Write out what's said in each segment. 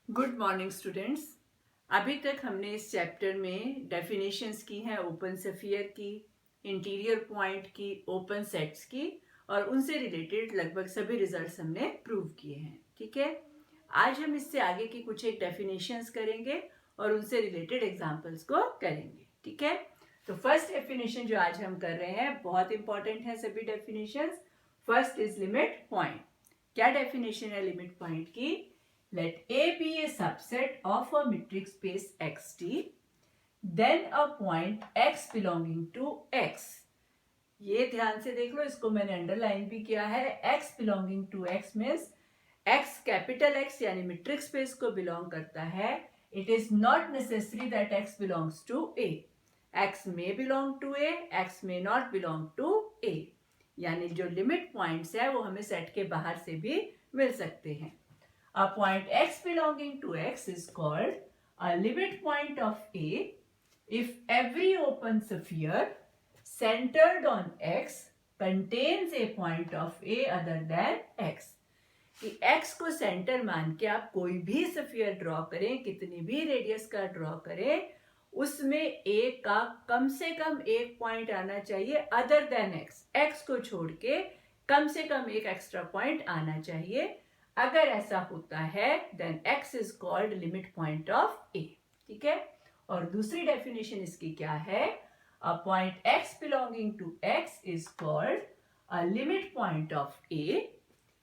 Good morning students. अभी तक हमने इस चैप्टर में डेफिनेशंस की हैं ओपन स्फीयर की, इंटीरियर पॉइंट की, ओपन सेट्स की और उनसे रिलेटेड लगभग सभी रिजल्ट्स हमने प्रूव किए हैं। ठीक है, आज हम इससे आगे की कुछ एक डेफिनेशंस करेंगे और उनसे रिलेटेड एग्जांपल्स को करेंगे। ठीक है, तो फर्स्ट डेफिनेशन जो आज हम कर रहे हैं बहुत इंपॉर्टेंट है सभी definitions. First is limit point. क्या डेफिनेशन है लिमिट पॉइंट की? Let A be a subset of a metric space xt, then a point x belonging to x. ये ध्यान से देख लो, इसको मैंने अंडरलाइन भी किया है। x belonging to x means x capital x यानी metric space को बिलोंग करता है। It is not necessary that x belongs to A. x may belong to A, x may not belong to A. यानी जो limit points है वो हमें set के बाहर से भी मिल सकते हैं। A point x belonging to x is called a limit point of A if every open sphere centered on x contains a point of A other than x. कि x को सेंटर मान के आप कोई भी स्फीयर ड्रॉ करें, कितनी भी रेडियस का ड्रॉ करें, उसमें a का कम से कम एक पॉइंट आना चाहिए अदर देन x. x को छोड़ के कम से कम एक एक्स्ट्रा पॉइंट आना चाहिए। अगर ऐसा होता है then x is called limit point of a। ठीक है, और दूसरी डेफिनेशन इसकी क्या है? A point x belonging to x is called a limit point of a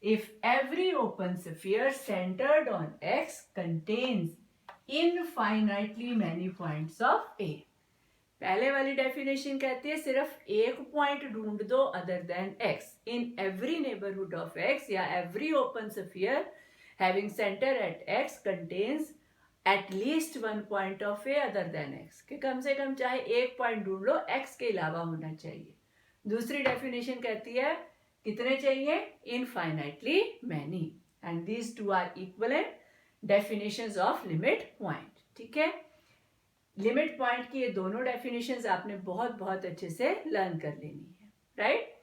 if every open sphere centered on x contains infinitely many points of a। पहले वाली definition कहती है सिर्फ एक पॉइंट ढूंढ दो other than x in every neighbourhood of x, या every open sphere having centre at x contains at least one point of A other than x, कि कम से कम चाहे एक पॉइंट ढूंढ लो x के अलावा होना चाहिए। दूसरी डेफिनेशन कहती है कितने चाहिए? Infinitely many, and these two are equivalent definitions of limit point. ठीक है, लिमिट पॉइंट की ये दोनों डेफिनेशंस आपने बहुत बहुत अच्छे से लर्न कर लेनी है, राइट?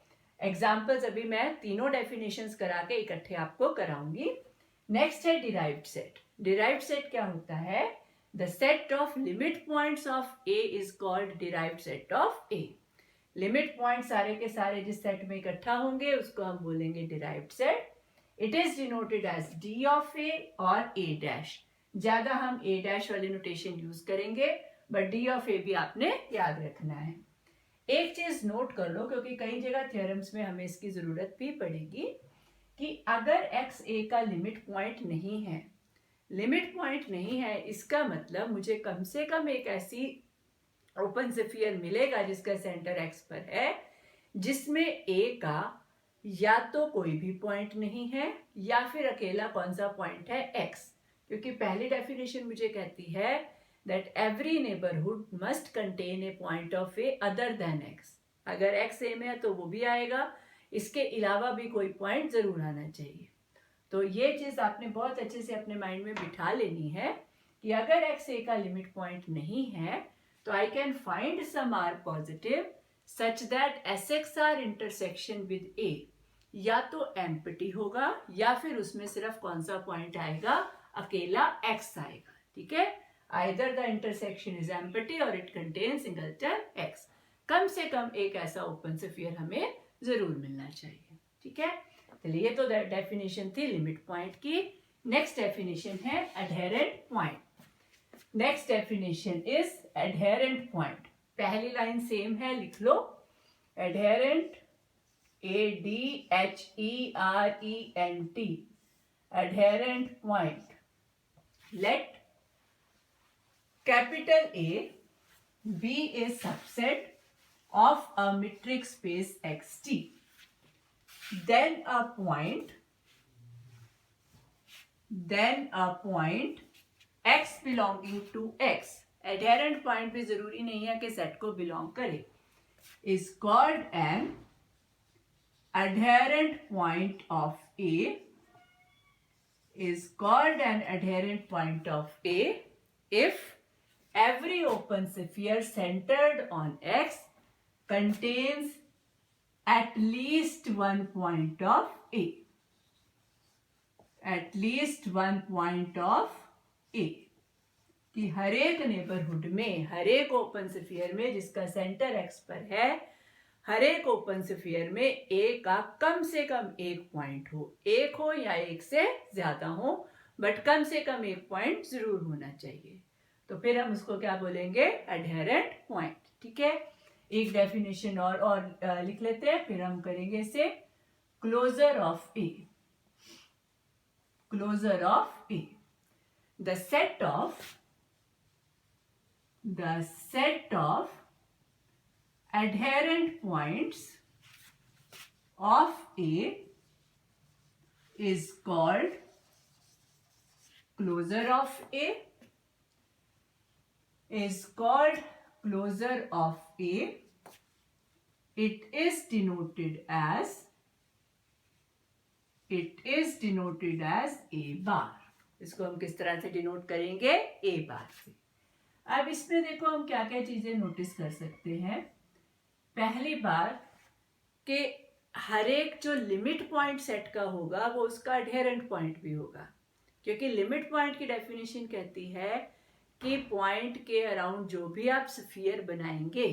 एग्जाम्पल्स अभी मैं तीनों डेफिनेशंस करा के इकट्ठे आपको कराऊंगी। नेक्स्ट है डिराइव्ड सेट। डिराइव्ड सेट क्या होता है? The set of limit points of A is called derived set of A. Limit point सारे के सारे जिस सेट में इकट्ठा होंगे उसको हम बोलेंगे derived set. It is denoted as D of A और ए डैश। ज्यादा हम ए डैश वाली नोटेशन यूज करेंगे, बट डी ऑफ ए भी आपने याद रखना है। एक चीज नोट कर लो, क्योंकि कई जगह थ्योरम्स में हमें इसकी जरूरत भी पड़ेगी, कि अगर एक्स ए का लिमिट पॉइंट नहीं है, लिमिट पॉइंट नहीं है, इसका मतलब मुझे कम से कम एक ऐसी ओपन स्फीयर मिलेगा जिसका सेंटर एक्स पर है, जिसमें ए का या तो कोई भी पॉइंट नहीं है या फिर अकेला कौन सा पॉइंट है? एक्स। क्योंकि पहली डेफिनेशन मुझे कहती है that every neighbourhood must contain a point of A other than x. अगर एक्स ए में है तो वो भी आएगा, इसके अलावा भी कोई पॉइंट जरूर आना चाहिए। तो ये चीज आपने बहुत अच्छे से अपने माइंड में बिठा लेनी है कि अगर एक्स ए का लिमिट पॉइंट नहीं है तो I can find some R positive such that S X R intersection with A या तो एम्प्टी होगा या फिर उसमें सिर्फ कौन सा पॉइंट आएगा? अकेला x आएगा। ठीक है, either the intersection is empty or it contains singleton x। कम से कम एक ऐसा ओपन स्फीयर हमें जरूर मिलना चाहिए। ठीक है, चलिए, ये तो डेफिनेशन थी लिमिट पॉइंट की। नेक्स्ट डेफिनेशन है adherent point. Next definition is adherent point. पहली लाइन सेम है, लिख लो adherent, ADHERENT, adherent point। Let capital A be a subset of a metric space xt, then a point x belonging to x, adherent point भी जरूरी नहीं है कि set को belong करे, is called an adherent point of A, is called an adherent point of A if every open sphere centered on X contains at least one point of A. At least one point of ए कि हर एक neighbourhood में, हर एक open sphere में जिसका centre x पर है, हर एक ओपन स्फीयर में ए का कम से कम एक पॉइंट हो, एक हो या एक से ज्यादा हो, बट कम से कम एक पॉइंट जरूर होना चाहिए। तो फिर हम उसको क्या बोलेंगे, एडहेरेंट पॉइंट। ठीक है, एक डेफिनेशन और लिख लेते हैं, फिर हम करेंगे इसे। Closure of A, closure of A, the set of adherent points of A is called closure of A, is called closure of A. It is denoted as A bar. इसको हम किस तरह से डिनोट करेंगे, A बार से। अब इसमें देखो हम क्या क्या चीजें नोटिस कर सकते हैं। पहली बार कि हर एक जो लिमिट पॉइंट सेट का होगा वो उसका एडहेरेंट पॉइंट भी होगा, क्योंकि लिमिट पॉइंट की डेफिनेशन कहती है कि पॉइंट के अराउंड जो भी आप स्फीयर बनाएंगे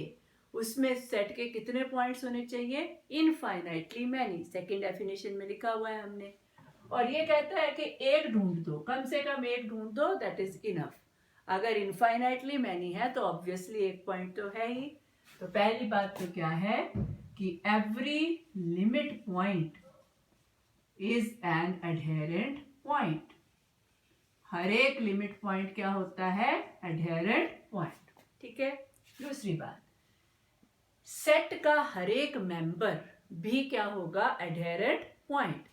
उसमें सेट के कितने पॉइंट्स होने चाहिए, इनफाइनाइटली मैनी। सेकंड डेफिनेशन में लिखा हुआ है हमने, और ये कहता है कि एक ढूंढ दो, कम से कम एक ढूंढ दो, दैट इज इनफ। अगर इनफाइनाइटली मैनी है तो ऑब्वियसली एक पॉइंट तो है ही। तो पहली बात तो क्या है कि every limit point is an adherent point. हर एक लिमिट पॉइंट क्या होता है, एडहेरेंट पॉइंट। ठीक है, दूसरी बात, सेट का हर एक मेंबर भी क्या होगा, adherent point.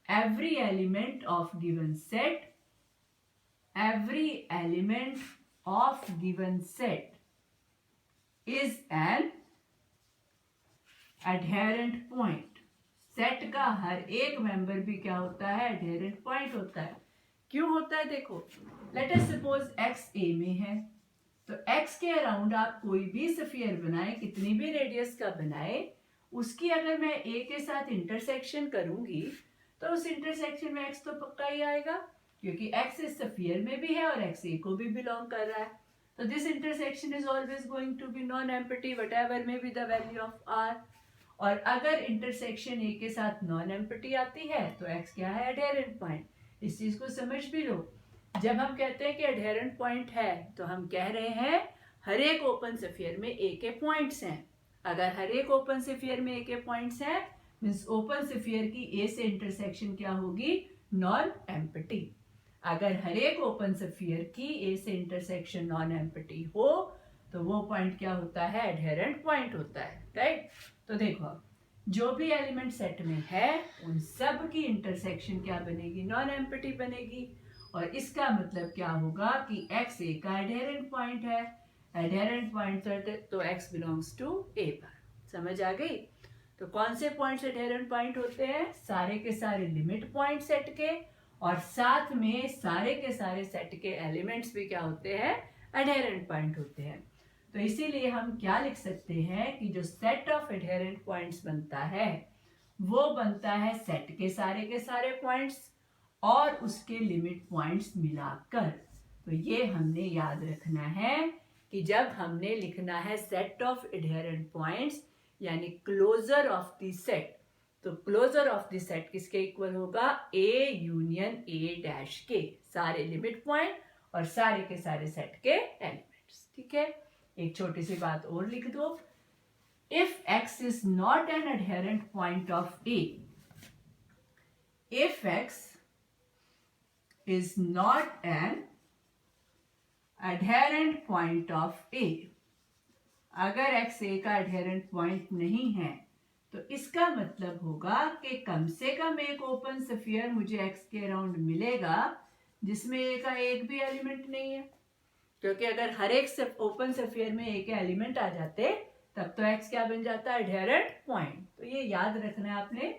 Every element of given set, every element of given set is an adherent point. Set का हर एक मेंबर भी क्या होता है, एडहेरेंट पॉइंट होता है। क्यों होता है, देखो late us suppose x a में है, तो x के अराउंड आप कोई भी स्फीयर बनाए, कितनी भी रेडियस का बनाए, उसकी अगर मैं a के साथ इंटरसेक्शन करूंगी तो उस इंटरसेक्शन में x तो पक्का ही आएगा, क्योंकि x इस स्फीयर में भी है और x a को भी बिलोंग कर रहा है। तो this intersection is always going to be non empty whatever may be the value of r। और अगर इंटरसेक्शन a के साथ नॉन एम्प्टी आती है तो x क्या है, एडहेरेंट पॉइंट। इस चीज को समझ भी लो। जब हम कहते हैं कि एडहेरेंट पॉइंट है तो हम कह रहे हैं हर एक ओपन स्फीयर में a के पॉइंट्स हैं। अगर हर एक ओपन स्फीयर में a के पॉइंट्स हैं मींस ओपन स्फीयर की a से इंटरसेक्शन क्या होगी, नॉन एम्प्टी। अगर हर एक ओपन स्फीयर की ए से इंटरसेक्शन नॉन एम्प्टी हो तो वो पॉइंट क्या होता है, एडहेरेंट पॉइंट होता है। राइट, तो देखो जो भी एलिमेंट सेट में है उन सब की इंटरसेक्शन क्या बनेगी, नॉन एम्प्टी बनेगी। और इसका मतलब क्या होगा कि x a का एडहेरेंट पॉइंट है, एडहेरेंट पॉइंट तो x बिलोंग्स टू a पर। समझ आ गई। तो कौन से पॉइंट्स एडहेरेंट पॉइंट होते हैं, सारे के सारे लिमिट पॉइंट सेट के, और साथ में सारे के सारे सेट के एलिमेंट्स भी क्या होते हैं, एडहेरेंट पॉइंट होते हैं। तो इसीलिए हम क्या लिख सकते हैं कि जो सेट ऑफ एडहेरेंट पॉइंट्स बनता है वो बनता है सेट के सारे पॉइंट्स और उसके लिमिट पॉइंट्स मिलाकर। तो ये हमने याद रखना है कि जब हमने लिखना है सेट ऑफ एडहेरेंट पॉइंट्स यानी क्लोजर ऑफ द सेट, तो क्लोजर ऑफ द सेट किसके इक्वल होगा, A यूनियन A डैश के, सारे लिमिट पॉइंट और सारे के सारे सेट के एलिमेंट्स। ठीक है, एक छोटी सी बात और लिख दो, if x is not an adherent point of A, if x is not an adherent point of A, अगर x A का एडहेरेंट पॉइंट नहीं है तो इसका मतलब होगा कि कम से कम एक ओपन स्फीयर मुझे x के अराउंड मिलेगा जिसमें a का एक भी एलिमेंट नहीं है, क्योंकि अगर हर एक ओपन स्फीयर में a के एलिमेंट आ जाते तब तो x क्या बन जाता है, एडहेरेंट पॉइंट। तो ये याद रखना है आपने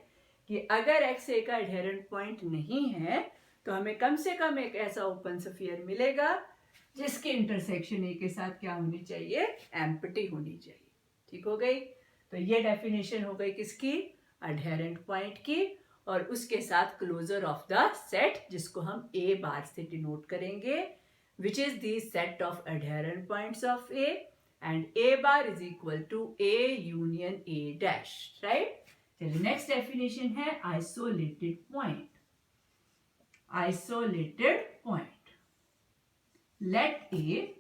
कि अगर x a का एडहेरेंट पॉइंट नहीं है तो हमें कम से कम एक ऐसा ओपन स्फीयर मिलेगा जिसकी इंटरसेक्शन a के साथ क्या होनी चाहिए, एम्प्टी होनी चाहिए। ठीक हो गई। तो ये डेफिनेशन हो गई किसकी, एडहेरेंट पॉइंट की। और उसके साथ क्लोजर ऑफ द सेट जिसको हम ए बार से डिनोट करेंगे, which is the set of adherent points of A, and A bar is equal to A union A dash, right. चलिए नेक्स्ट डेफिनेशन है isolated point. Isolated point, let A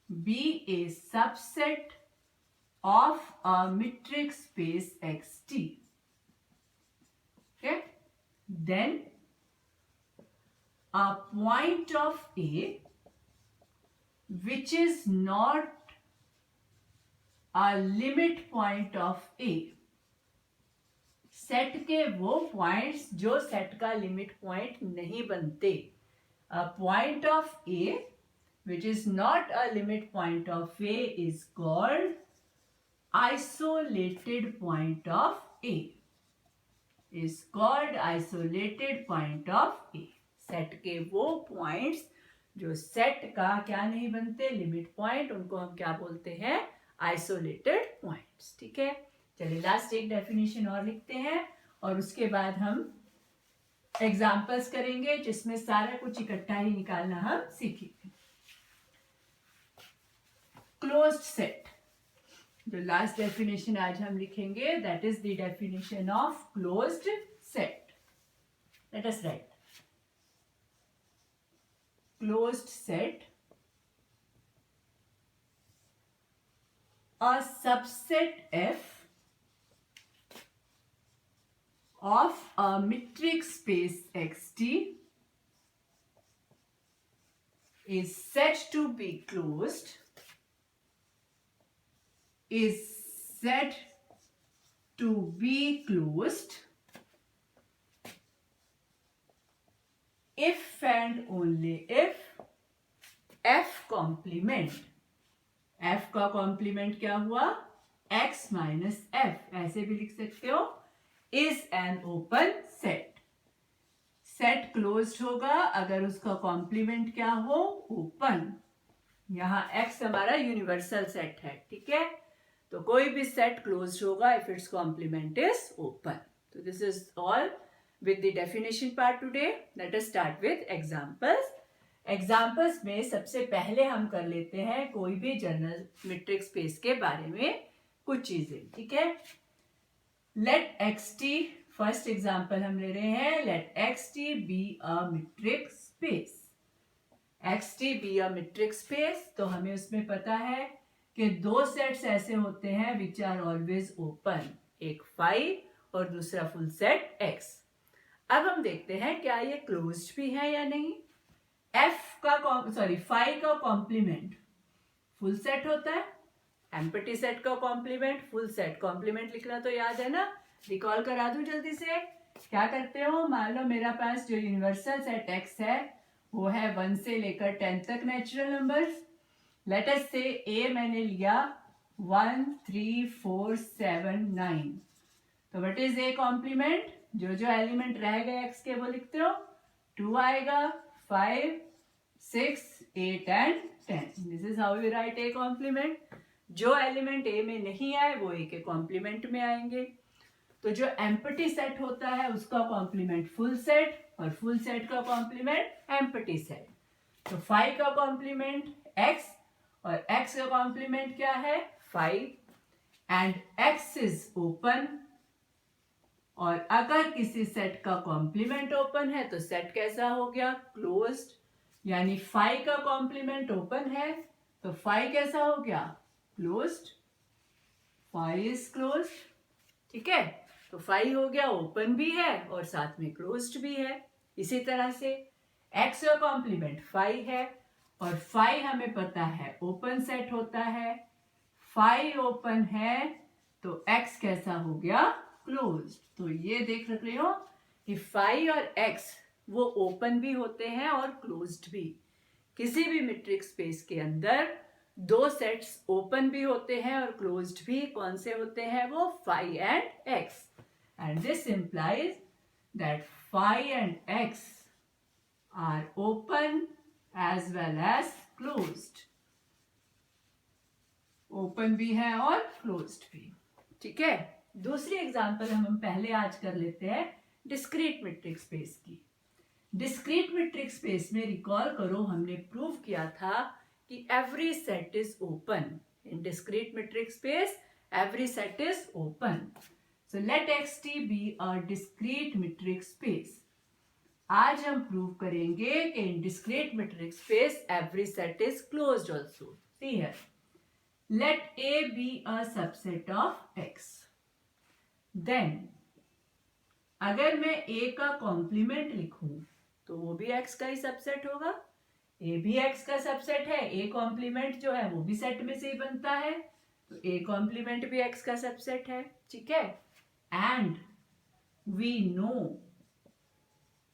be a subset of a metric space xt. Okay, then a point of A which is not a limit point of A. Set के वो points जो set का limit point नहीं बनते. A point of A which is not a limit point of A is called isolated point of A. Is called isolated point of A. Set के वो points जो set का क्या नहीं बनते, लिमिट पॉइंट, उनको हम क्या बोलते हैं, आइसोलेटेड पॉइंट्स. ठीक है, चलिए लास्ट एक डेफिनेशन और लिखते हैं और उसके बाद हम एग्जाम्पल्स करेंगे जिसमें सारा कुछ इकट्ठा ही निकालना हम सीखेंगे. क्लोज्ड सेट, जो लास्ट डेफिनेशन आज हम लिखेंगे, that is the definition of closed set. Late us right closed set, a subset F of a metric space xt is said to be closed, is said to be closed if and only if f complement, f का complement क्या हुआ, x minus f, ऐसे भी लिख सकते हो, is an open set. Set closed होगा अगर उसका कॉम्प्लीमेंट क्या हो, ओपन. यहाँ x हमारा यूनिवर्सल सेट है. ठीक है, तो कोई भी सेट क्लोज्ड होगा if its complement is open. तो this is all with the definition part today. Let us start with examples. Examples में सबसे पहले हम कर लेते हैं कोई भी जनरल मीट्रिक स्पेस के बारे में कुछ चीजें. ठीक है, let X T, first example हम ले रहे हैं, let X T be a metric space. X T be a metric space, तो हमें उसमें पता है कि दो सेट्स ऐसे होते हैं विच आर ऑलवेज ओपन, एक फाई और दूसरा फुल सेट एक्स. अब हम देखते हैं क्या ये क्लोज्ड भी है या नहीं. F का फाई का कॉम्प्लीमेंट फुल सेट होता है, एम्प्टी सेट का कॉम्प्लीमेंट फुल सेट. कॉम्प्लीमेंट लिखना तो याद है ना, रिकॉल करा दूं जल्दी से. क्या करते हो, मान लो मेरा पास जो यूनिवर्सल सेट X है वो है 1 से लेकर 10 तक नेचुरल नंबर्स. लेट अस से A मैंने लिया 1 3 4 7 9. तो व्हाट इज A कॉम्प्लीमेंट, जो जो एलिमेंट रह गए X के वो लिखते हो. 2 आएगा, 5 6 8 and 10. This is how you write A complement. जो एलिमेंट ए में नहीं आए वो ए के कॉम्प्लीमेंट में आएंगे. तो जो एम्प्टी सेट होता है उसका कॉम्प्लीमेंट फुल सेट और फुल सेट का कॉम्प्लीमेंट एम्प्टी सेट. तो 5 का कॉम्प्लीमेंट x और x का कॉम्प्लीमेंट क्या है, 5, एंड x इज ओपन. और अगर किसी सेट का कॉम्प्लीमेंट ओपन है तो सेट कैसा हो गया, क्लोज्ड. यानी 5 का कॉम्प्लीमेंट ओपन है तो 5 कैसा हो गया, क्लोज्ड. 5 is closed. ठीक है, तो 5 हो गया, ओपन भी है और साथ में क्लोज्ड भी है. इसी तरह से x का कॉम्प्लीमेंट 5 है और 5 हमें पता है ओपन सेट होता है. 5 ओपन है तो x कैसा हो गया, क्लोज्ड. तो ये देख रहे हो कि 5 और x वो ओपन भी होते हैं और क्लोज्ड भी. किसी भी मीट्रिक स्पेस के अंदर दो सेट्स ओपन भी होते हैं और क्लोज्ड भी. कौन से होते हैं वो, 5 and x. And this implies that 5 and x are open as well as closed. Open भी है और क्लोज्ड भी. ठीक है, दूसरी एग्जांपल हम पहले आज कर लेते हैं डिस्क्रीट मीट्रिक स्पेस की। डिस्क्रीट मीट्रिक स्पेस में रिकॉल करो, हमने प्रूव किया था कि every set is open in discrete metric space, every set is open. So let xt be a discrete metric space. आज हम प्रूव करेंगे कि in discrete metric space every set is closed also. See here, let A be a subset of X, then अगर मैं A का complement लिखूं तो वो भी X का ही सबसेट होगा। A भी X का सबसेट है, A कॉम्प्लीमेंट जो है वो भी सेट में से ही बनता है, तो A कॉम्प्लीमेंट भी X का सबसेट है। ठीक है, and we know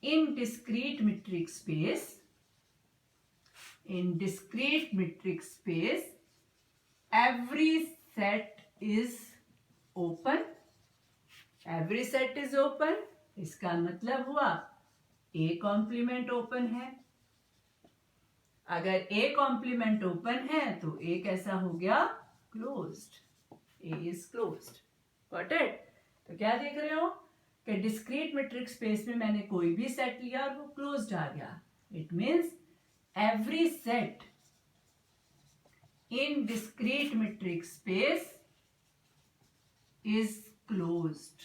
in discrete metric space, every set is open, इसका मतलब हुआ A कॉम्प्लीमेंट ओपन है। अगर A कॉम्प्लीमेंट ओपन है तो A कैसा हो गया? Closed. A is closed. Got it? तो क्या देख रहे हो कि डिस्क्रीट मीट्रिक स्पेस में मैंने कोई भी सेट लिया और वो क्लोज्ड आ गया। It means every set in discrete metric space is closed.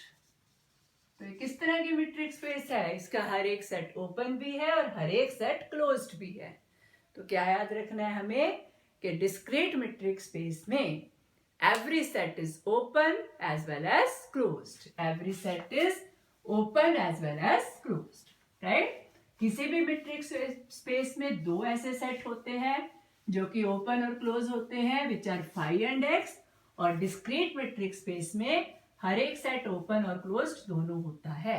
तो ये किस तरह की मीट्रिक स्पेस है? इसका हर एक सेट ओपन भी है और हर एक सेट क्लोज्ड भी है। तो क्या याद रखना है हमें कि डिस्क्रीट मीट्रिक स्पेस में every set is open as well as closed. Every set is open as well as closed. Right? किसी भी मीट्रिक स्पेस में दो ऐसे सेट होते हैं जो कि ओपन और क्लोज होते हैं, which are phi and x, और डिस्क्रीट मीट्रिक स्पेस में हर एक सेट ओपन और क्लोज्ड दोनों होता है।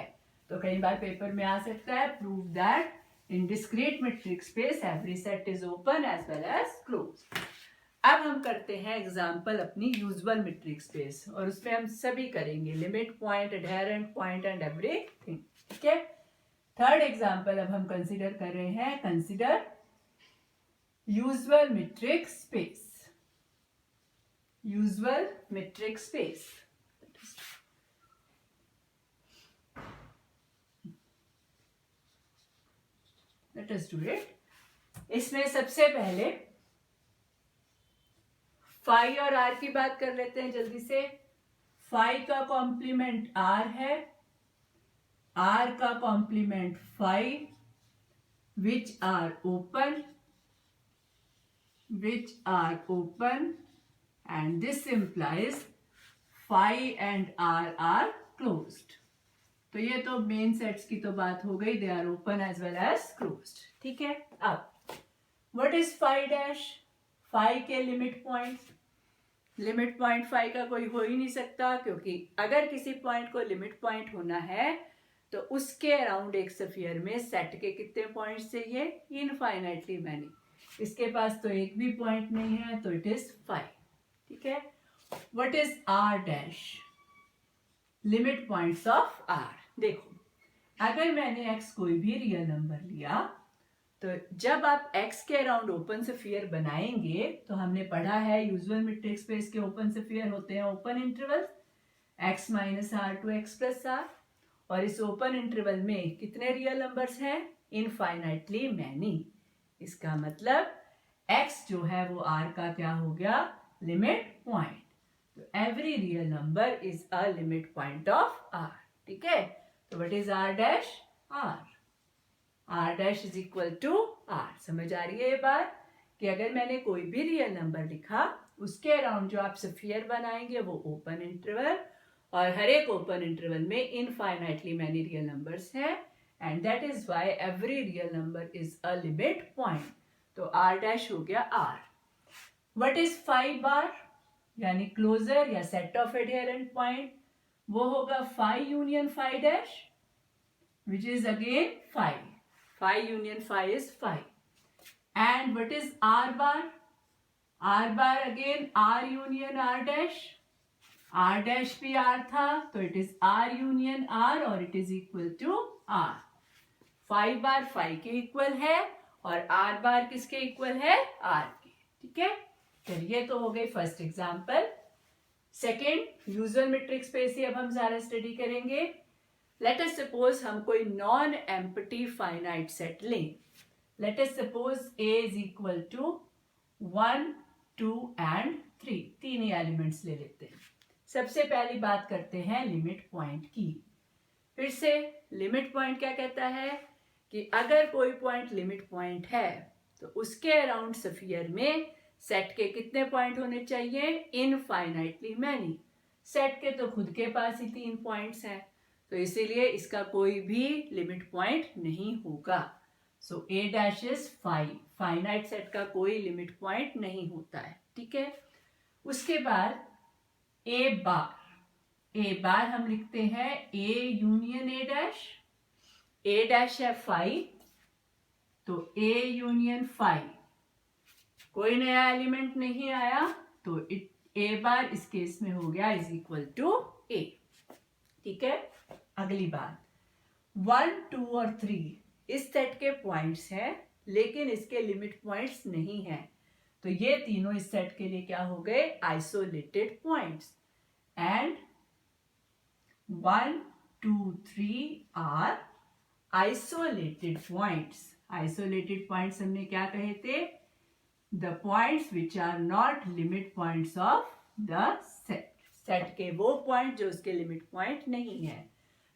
तो कई बार पेपर में आ सकता है, prove that in discrete metric space every set is open as well as closed. अब हम करते हैं एग्जाम्पल अपनी यूजुअल मीट्रिक स्पेस, और उसमें हम सभी करेंगे limit point, adherent point and everything. ठीक है, थर्ड एग्जाम्पल अब हम कंसीडर कर रहे हैं, consider usual metric space. Usual metric space, late us do it. इसमें सबसे पहले फाई और आर की बात कर लेते हैं जल्दी से। फाई का कॉम्प्लीमेंट आर है, आर का complement phi, which are open and this implies phi and R are closed. तो ये तो मेन सेट्स की तो बात हो गई, they are open as well as closed. ठीक है, अब what is phi dash? Phi के limit points, limit point phi का कोई हो ही नहीं सकता, क्योंकि अगर किसी पॉइंट को लिमिट पॉइंट होना है तो उसके अराउंड एक स्फीयर में सेट के कितने पॉइंट्स चाहिए? Infinitely many. इसके पास तो एक भी पॉइंट नहीं है, तो इट इज फाई। ठीक है, what is R dash? Limit points of R. देखो, अगर मैंने x कोई भी रियल नंबर लिया तो जब आप x के अराउंड ओपन स्फीयर बनाएंगे, तो हमने पढ़ा है यूजुअल मीट्रिक स्पेस के ओपन स्फीयर होते हैं open interval x minus R to X plus R, और इस ओपन इंटरवल में कितने रियल नंबर्स हैं? Infinitely many. इसका मतलब x जो है वो r का क्या हो गया? Limit point. तो every real number is a limit point of r। ठीक है, तो what is r dash? r dash is equal to r। समझ आ रही है ये बात कि अगर मैंने कोई भी रियल नंबर लिखा, उसके अराउंड जो आप स्फीयर बनाएंगे वो ओपन इंटरवल, और हर एक ओपन इंटरवल में इनफाइनाइटली मैनी रियल नंबर्स हैं, and that is why every real number is a limit point. तो r डैश हो गया r। What is phi bar? यानी क्लोजर या सेट ऑफ एडहेरेंट पॉइंट, वो होगा phi union phi dash, which is again phi. Phi union phi is phi. And what is R bar? R bar again R union R dash. R dash भी R था, तो it is R union R, और it is equal to R. Phi bar phi के equal है और R bar किसके equal है? R के। ठीक है, चलिए, तो हो गई first example. Second, usual metric space ही अब हम सारा स्टडी करेंगे। लेट अस सपोज हम कोई नॉन एम्प्टी फाइनाइट सेट लें। Let us suppose A is equal to 1, 2 and 3, तीन ही एलिमेंट्स ले लेते हैं। सबसे पहली बात करते हैं लिमिट पॉइंट की। फिर से लिमिट पॉइंट क्या कहता है कि अगर कोई पॉइंट लिमिट पॉइंट है तो उसके अराउंड स्फीयर में सेट के कितने पॉइंट होने चाहिए? Infinitely many. सेट के तो खुद के पास ही 3 पॉइंट्स हैं, तो इसीलिए इसका कोई भी लिमिट पॉइंट नहीं होगा। सो A dash is 5। Finite set का कोई लिमिट पॉइंट नहीं होता है, ठीक है। उसके बाद A बार हम लिखते हैं A union A dash. A dash है 5, तो A यूनियन 5, कोई नया एलिमेंट नहीं आया तो A बार इस केस में हो गया इज इक्वल टू A, ठीक है। अगली बात, 1, 2 और 3 इस सेट के पॉइंट्स हैं, लेकिन इसके लिमिट पॉइंट्स नहीं हैं, तो ये तीनों इस सेट के लिए क्या हो गए? Isolated points. And 1, 2, 3 are isolated points. Isolated points हमने क्या कहे थे? The points which are not limit points of the set. Set के वो पॉइंट जो उसके लिमिट पॉइंट नहीं है।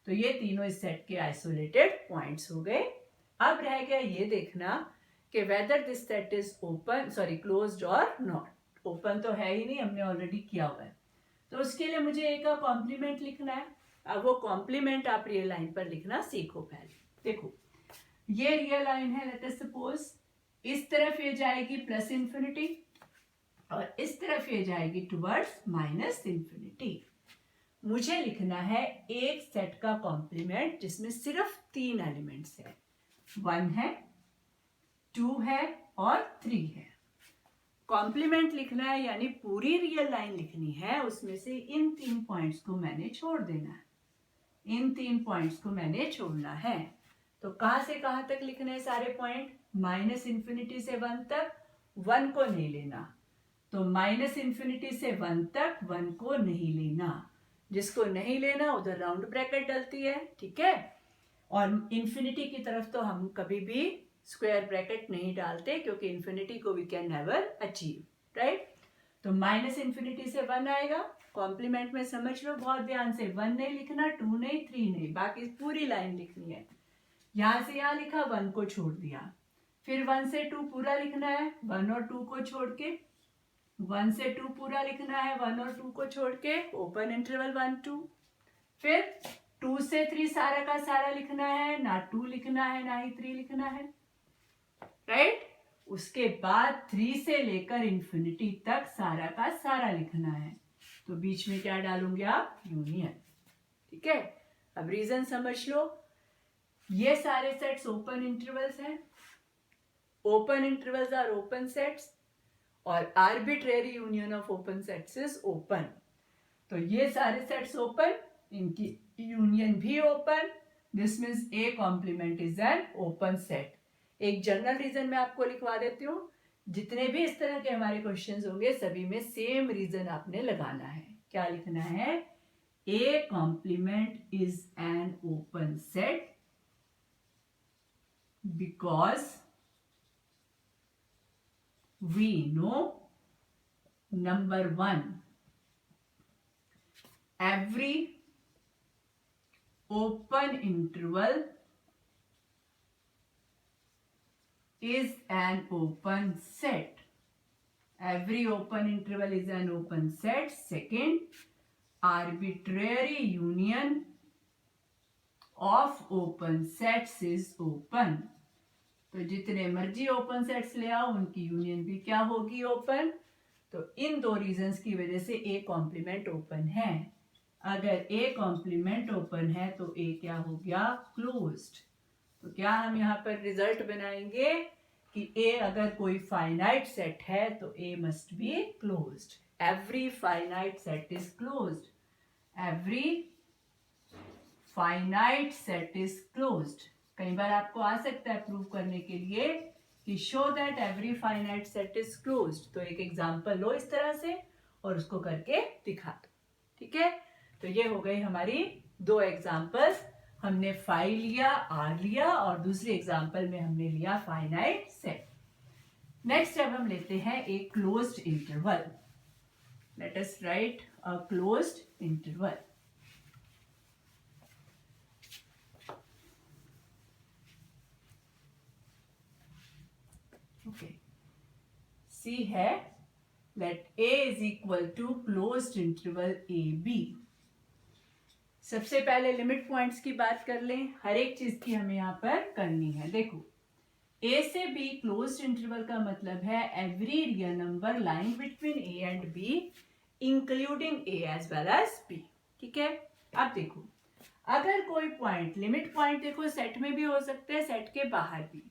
तो ये तीनों इस सेट के आइसोलेटेड पॉइंट्स हो गए। अब रह गया ये देखना कि whether this set is open, sorry closed और नॉट। ओपन तो है ही नहीं, हमने ऑलरेडी किया हुआ है, तो उसके लिए मुझे ए का कॉम्प्लीमेंट लिखना है। अब वो कॉम्प्लीमेंट आप रियल लाइन पर लिखना सीखो पहले। देखो ये रियल लाइन है, लेट अस सपोज इस तरफ ये जाएगी प्लस इंफिनिटी और इस तरफ ये जाएगी टुवर्ड्स माइनस इंफिनिटी। मुझे लिखना है एक सेट का कॉम्प्लीमेंट जिसमें सिर्फ 3 एलिमेंट्स है, 1 है, 2 है और 3 है। कॉम्प्लीमेंट लिखना है यानी पूरी रियल लाइन लिखनी है, उसमें से इन 3 पॉइंट्स को मैंने छोड़ देना है, इन 3 पॉइंट्स को मैंने छोड़ना है। तो कहां से कहां तक लिखने हैं सारे पॉइंट? माइनस इंफिनिटी से 1 तक, 1 को नहीं लेना, तो माइनस इंफिनिटी से 1 तक 1 को नहीं लेना, जिसको नहीं लेना उधर राउंड ब्रैकेट डलती है, ठीक है। और इंफिनिटी की तरफ तो हम कभी भी स्क्वायर ब्रैकेट नहीं डालते, क्योंकि इंफिनिटी को we can never achieve, right. तो माइनस इंफिनिटी से 1 आएगा। कॉम्प्लीमेंट में समझ लो बहुत ध्यान से, 1 नहीं लिखना, 2 नहीं, 3 नहीं, बाकी पूरी लाइन लिखनी है। यहां से यहां लिखा, 1 को छोड़ दिया, फिर 1 से 2 पूरा लिखना है, 1 और 2 को छोड़ के, 1 से 2 पूरा लिखना है, 1 और 2 को छोड़ के, ओपन इंटरवल 1, 2, फिर 2 से 3 सारा का सारा लिखना है, ना 2 लिखना है ना ही 3 लिखना है, राइट। उसके बाद 3 से लेकर इंफिनिटी तक सारा का सारा लिखना है, तो बीच में क्या डालूंगे आप? यूनियन, ठीक है। अब रीजन समझ लो, ये सारे सेट्स ओपन इंटरवल्स हैं। Open intervals are open sets और arbitrary union of open sets is open. तो ये सारे सेट्स ओपन, इनकी यूनियन भी open, this means A complement is an open set. एक जनरल रीजन मैं आपको लिखवा देती हूँ, जितने भी इस तरह के हमारे क्वेश्चंस होंगे सभी में सेम रीजन आपने लगाना है। क्या लिखना है? A complement is an open set because we know number 1, every open interval is an open set. Every open interval is an open set. Second, arbitrary union of open sets is open. तो जितने मर्जी open sets ले आओ उनकी union भी क्या होगी? Open. तो इन 2 रीजंस की वजह से ए कॉम्प्लीमेंट ओपन है। अगर ए कॉम्प्लीमेंट ओपन है तो ए क्या हो गया? क्लोज्ड। तो क्या हम यहाँ पर रिजल्ट बनाएंगे कि ए अगर कोई फाइनाइट सेट है तो A must be closed. Every finite set is closed. Every finite set is closed. कई बार आपको आ सकता है प्रूव करने के लिए कि show that every finite set is closed. तो एक एग्जांपल लो इस तरह से और उसको करके दिखा दो। ठीक है, तो ये हो गई हमारी दो एग्जांपल्स। हमने फाई लिया, आर लिया, और दूसरे एग्जांपल में हमने लिया फाइनाइट सेट। नेक्स्ट अब हम लेते हैं एक closed interval. Let us write a closed interval. Okay, see है let A is equal to closed interval A B. सबसे पहले लिमिट पॉइंट्स की बात कर लें, हर एक चीज की हमें यहां पर करनी है। देखो, ए से बी क्लोज्ड इंटरवल का मतलब है every real number lying between A and B including A as well as B. ठीक है, अब देखो, अगर कोई पॉइंट, लिमिट पॉइंट देखो सेट में भी हो सकते हैं, सेट के बाहर भी।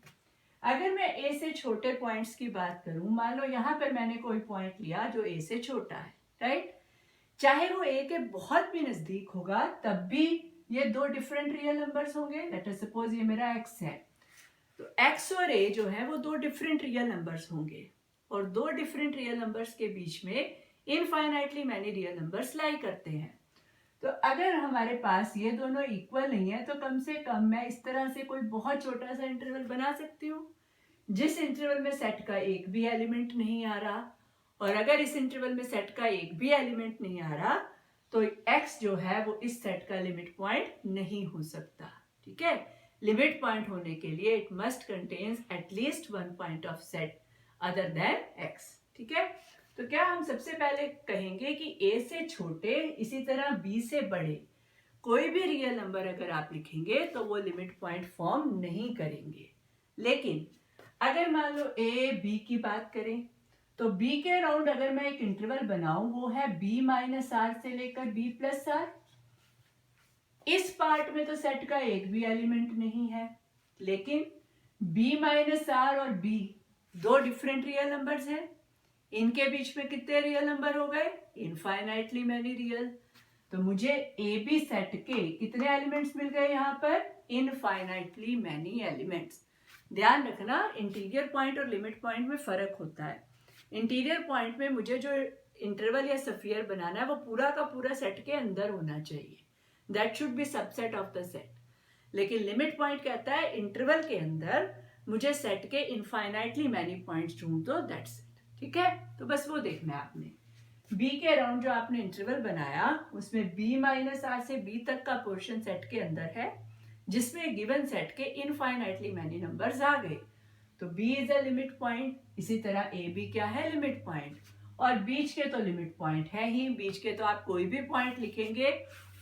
अगर मैं ए से छोटे पॉइंट्स की बात करूं, मान लो यहां पर मैंने कोई पॉइंट लिया जो ए से छोटा है, राइट, चाहे वो ए के बहुत भी नजदीक होगा तब भी ये दो डिफरेंट रियल नंबर्स होंगे। लेट अस सपोज ये मेरा एक्स है, तो एक्स और ए जो है वो दो डिफरेंट रियल नंबर्स होंगे, और दो डिफरेंट रियल नंबर्स के बीच में इनफाइनाइटली मैनी रियल नंबर्स लाई करते हैं। तो अगर हमारे पास ये दोनों इक्वल नहीं है तो कम से कम मैं इस तरह से कोई बहुत छोटा सा इंटरवल बना सकती हूँ जिस इंटरवल में सेट का एक भी एलिमेंट नहीं आ रहा, और अगर इस इंटरवल में सेट का एक भी एलिमेंट नहीं आ रहा तो x जो है वो इस सेट का लिमिट पॉइंट नहीं हो सकता। ठीक है, लिमिट पॉइंट होने के लिए it must contains at least one point of set other than x। ठीक है, तो क्या हम सबसे पहले कहेंगे कि a से छोटे, इसी तरह b से बड़े कोई भी रियल नंबर अगर आप लिखेंगे तो वो लिमिट पॉइंट फॉर्म नहीं करेंगे। लेकिन अगर मान लो a b की बात करें तो b के अराउंड अगर मैं एक इंटरवल बनाऊं वो है b माइनस आर से लेकर b प्लस आर। इस पार्ट में तो सेट का एक भी एलिमेंट नहीं है, लेकिन b माइनस आर और b दो डिफरेंट रियल नंबर्स हैं। इनके बीच में कितने रियल नंबर हो गए? Infinitely many real. तो मुझे ए बी सेट के कितने एलिमेंट्स मिल गए यहाँ पर? Infinitely many elements. ध्यान रखना, इंटीरियर पॉइंट और लिमिट पॉइंट में फर्क होता है। इंटीरियर पॉइंट में मुझे जो इंटरवल या स्फीयर बनाना है वो पूरा का पूरा सेट के अंदर होना चाहिए, that should be subset of the set. लेकिन लिमिट पॉइंट कहता है इंटरवल के अंदर मुझे सेट के इनफाइनाइटली मैनी पॉइंट्स ढूंढ दो, दैट्स इट। ठीक है, तो बस वो देखना है आपने। b के अराउंड जो आपने इंटरवल बनाया उसमें b माइनस आर से b तक का पोर्शन सेट के अंदर है जिसमें गिवन सेट के इनफाइनाइटली मैनी नंबर्स आ गए, तो b is a limit point. इसी तरह a b क्या है? Limit point. और बीच के तो लिमिट पॉइंट है ही, बीच के तो आप कोई भी पॉइंट लिखेंगे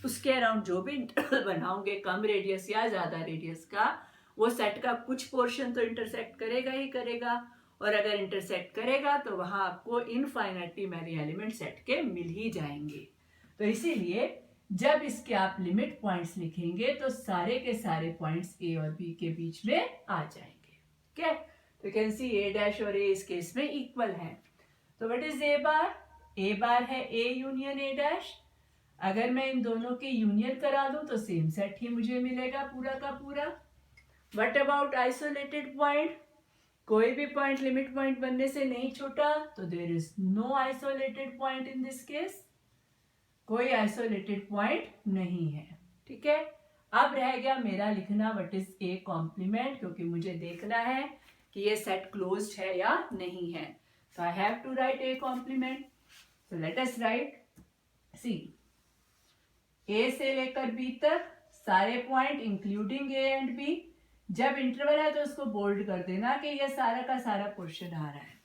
उसके अराउंड जो भी इंटरवल बनाओगे कम रेडियस या ज्यादा रेडियस का, वो सेट का कुछ पोर्शन तो इंटरसेक्ट करेगा ही करेगा, और अगर इंटरसेक्ट करेगा तो वहां आपको इनफाइनाइटली मैनी एलिमेंट सेट के मिल ही जाएंगे। तो इसीलिए जब इसके आप लिमिट पॉइंट्स लिखेंगे तो सारे के सारे पॉइंट्स ए और बी के बीच में आ जाएंगे। ठीक है, तो कैन सी ए डैश और ए इस केस में इक्वल है। तो व्हाट इज ए बार? ए बार है ए यूनियन ए डैश। अगर मैं इन दोनों के यूनियन करा दूं तो सेम सेट ही मुझे मिलेगा पूरा का पूरा। What about isolated point? कोई भी पॉइंट लिमिट पॉइंट बनने से नहीं छोटा, तो there is no isolated point in this case. कोई आइसोलेटेड पॉइंट नहीं है। ठीक है, अब रह गया मेरा लिखना व्हाट इज ए कॉम्प्लीमेंट, क्योंकि मुझे देखना है कि ये सेट क्लोज्ड है या नहीं है। So I have to write A complement. So let us write, see A से लेकर बी तक सारे point including A and B. जब इंटरवल है तो उसको बोल्ड कर देना कि ये सारा का सारा पोर्शन आ रहा है।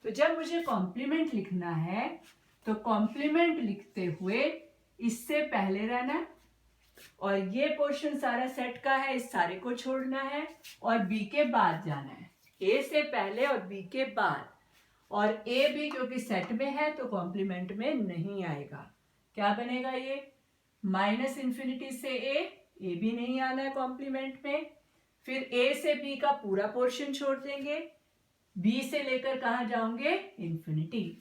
तो जब मुझे कॉम्प्लीमेंट लिखना है तो कॉम्प्लीमेंट लिखते हुए इससे पहले रहना, और ये पोर्शन सारा सेट का है, इस सारे को छोड़ना है और बी के बाद जाना है। ए से पहले और बी के बाद, और ए बी क्योंकि सेट में है तो कॉम्प्लीमेंट में नहीं आएगा। क्या बनेगा? ये माइनस इन्फिनिटी से ए भी नहीं आना है कॉम्प्लीमेंट में। फिर ए से बी का पूरा पोर्शन छोड़ देंगे, बी से लेकर कहां जाओगे? इन्फिनिटी।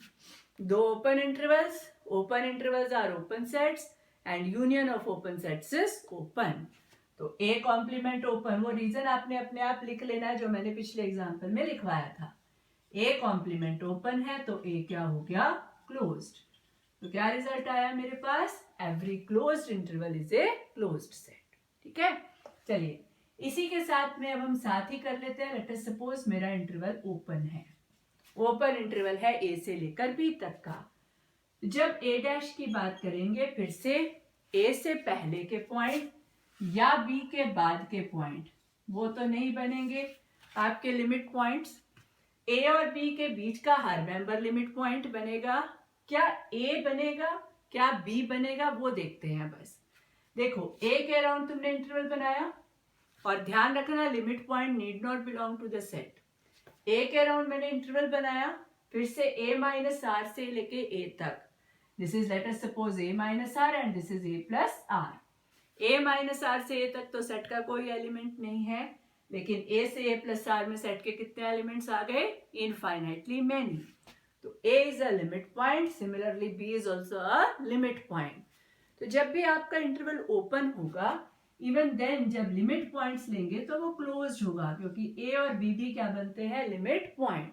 दो open intervals are open sets and union of open sets is open. तो ए कॉम्प्लीमेंट ओपन, वो रीजन आपने अपने आप लिख लेना है जो मैंने पिछले एग्जाम्पल में लिखवाया था। ए कॉम्प्लीमेंट ओपन है तो ए क्या हो गया? क्लोज्ड। तो क्या रिजल्ट आया मेरे पास? Every closed interval is a closed set. ठीक है, चलिए इसी के साथ में अब हम साथ ही कर लेते हैं। लेट अस सपोज मेरा इंटरवल ओपन है, ओपन इंटरवल है ए से लेकर बी तक का। जब ए डैश की बात करेंगे, फिर से ए से पहले के पॉइंट या बी के बाद के पॉइंट वो तो नहीं बनेंगे आपके लिमिट पॉइंट्स। ए और बी के बीच का हर मेंबर लिमिट पॉइंट बनेगा। क्या ए बनेगा, क्या बी बनेगा, वो देखते हैं बस। देखो ए के अराउंड तुमने इंटरवल बनाया और ध्यान रखना limit point need not belong to the set. A के अराउंड मैंने इंटरवल बनाया, फिर से ए माइनस आर से लेके ए तक। This is let us suppose A minus R and this is A plus R. A minus R से A तक तो सेट का कोई एलिमेंट नहीं है, लेकिन ए से ए प्लस आर में सेट के कितने एलिमेंट्स आ गए? Infinitely many. तो A is a limit point, similarly B is also a limit point. तो जब भी आपका इंटरवल ओपन होगा, इवन देन जब लिमिट पॉइंट्स लेंगे तो वो क्लोज्ड होगा, क्योंकि ए और बी भी क्या बनते हैं? Limit point.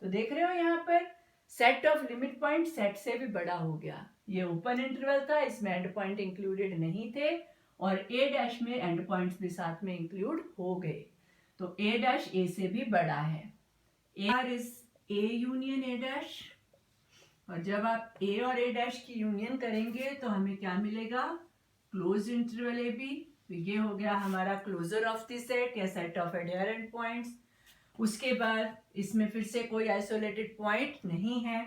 तो देख रहे हो यहाँ पर set of limit point set से भी बड़ा हो गया। ये ओपन इंटरवल था, इसमें एंड पॉइंट इंक्लूडेड नहीं थे, और ए डैश में एंड पॉइंट्स भी साथ में इंक्लूड हो गए। तो ए डैश ए से भी बड़ा है। A R is a union A dash, और जब आप ए और ए डैश की यूनियन करेंगे तो हमें क्या मिलेगा? Close interval A B. तो ये हो गया हमारा क्लोजर ऑफ द सेट या सेट ऑफ एडियरेंट पॉइंट्स। उसके बाद इसमें फिर से कोई आइसोलेटेड पॉइंट नहीं है,